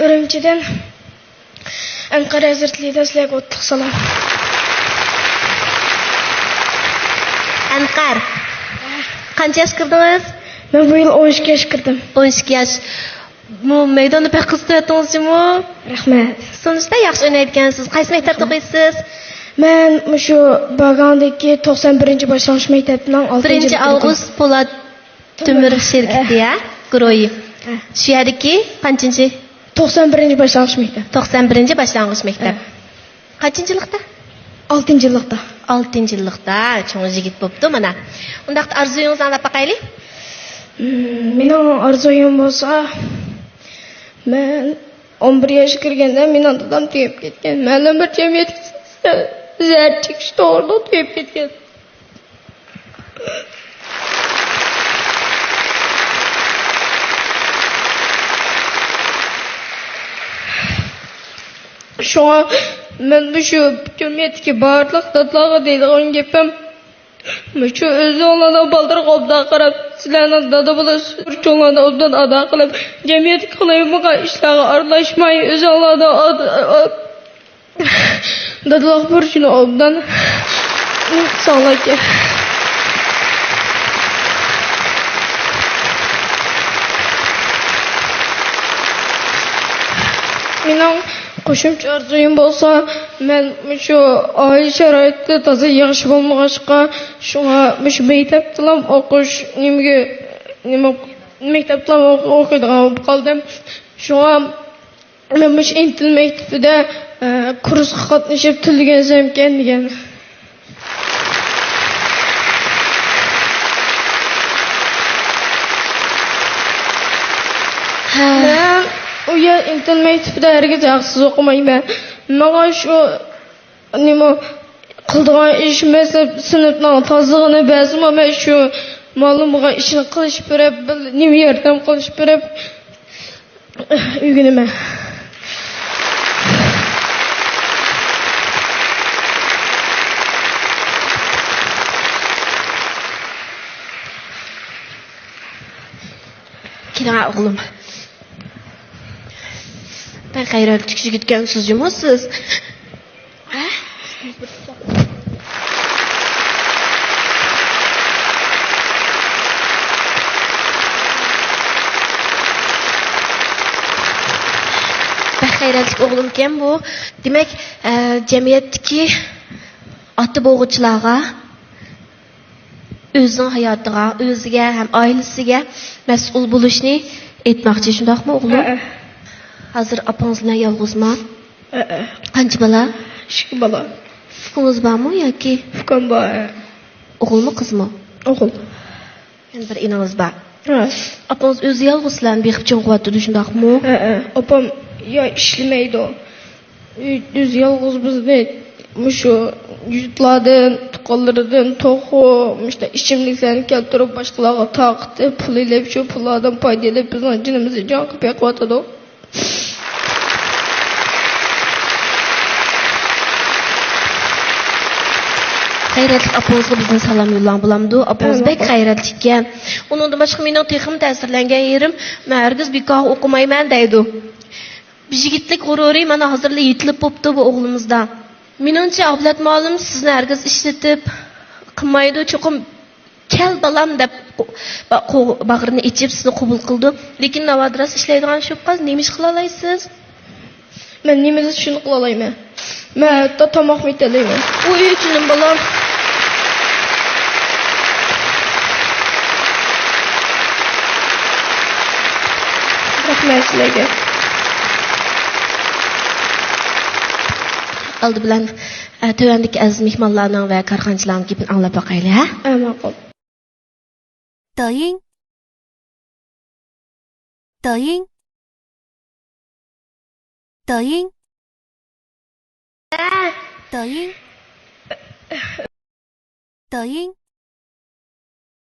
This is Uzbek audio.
Ürümçiden Ankara Hazretleri'den sizlerge otluq salam. Ankar. Qancha yaş kirdingiz? Ben bu yıl 12 yaş kirdim. 12 yaş. Bu maydonda pek qiziqayotdingizmi? Rahmet. Sonuçta yaxshi o'ynayotgansiz. Qaysi maktabda o'qiysiz? Ben şu Bagandagi 91 başlangıç mektebinin 6. 1 Avgust Po'lat Temir şirkati ya, Guroyi. Shu yerdagi qanchinchi? 91 başlangıç mektep. 91 boshlang'ich maktab. Qancha yillikda? 6. yıllıkta. 6 yillikda cho'ng yigit bo'pti mana. Undaqda orzuyingizni anglab boqaylik. Mening orzuyim bo'lsa, men 11 yoshga kirganda mening dadam tugab ketgan. Ma'lum bir jamiyatga zar chekish to'g'rida tugab ketgan. Şuna ben bu şu cemiyetki barlıq dadlağı deydiğin gepim şu özü olana baldır qobda qarab sizlarning dada bo'lish burchonlarda obdan ado qilib jamiyat qilaymagan ishlarga aralashmay o'zi olana dadaloq burchini obdan sağlaki. Mening qo'shimcha orzuyim bo'lsa, men shu oila sharoitida toza yaxshi bo'lmag'achqa, shunga shu maktabda ham o'qish nima maktabda ham o'qiydigan bo'lib qoldim. Shunga men shu intil maktabida kursga qatnashib til o'rgansam ekan degan. O ya intil mektebida herkes haksız okumayman. Manga şu nima qildigan ish mesela sinfning tozlig'ini ba'zim men shu ma'lum bo'lgan ishni qilish berib, nima yordam qilish berib o'rganaman. Keling o'g'lim. Ben gayret küçük gitken siz. Ben gayretlik oğlumken bu. Demek cemiyetteki atı boğuculara özünün hayatıga, özüge hem ailesiga mas'ul bo'lishni aytmoqchi, shundaqmi o'g'lim? Hazır apanız bilan yolg'izmi? Qancha bola? 2 bola. Fukungiz bormi yoki? Fukum bor. O'g'ilmi, qizmi? O'g'il. Endi bir inangiz bor. Ha. Apangiz o'zi yolg'iz sizlarni beqib cho'ng'iyotdi, shundaqmi? Opam ya ishlamaydi o. O'zi yolg'iz bizni shu yurtlardan, tuqqanlardan to'g'ri, işte ichimliklarni keltirib boshqalarga taqib, pul ilib shu pullardan foydalanib bizning jinimizni jon qilib yo'qotadi. Gayretlik apanızga bizning salom yo'llang bo'lamdi. Apanız bek gayretli ekan. Uningdan boshqa mening texim ta'sirlangan yerim, men hargiz bikoh o'qimayman deydi. Yigitlik g'ururi mana hozirla yetilib bo'pti bu o'g'limizda. Meningcha ablat molim sizni hargiz ishlatib qilmaydi, cho'qim kel balam deb bag'rini ichib sizni qabul qildi. Lekin navadras ishlaydigan shu qiz nima ish qila olasiz? Men nima shuni qila olmayman. Men hatto tomoq metalayman. Uy uchun balam. Rahmat sizlarga. Aldı bilan tövendeki aziz mehmonlarning va korxonchilarning gapini anglab boqaylik, ha? Ma'qul. 抖音，抖音，抖音，抖音，抖音。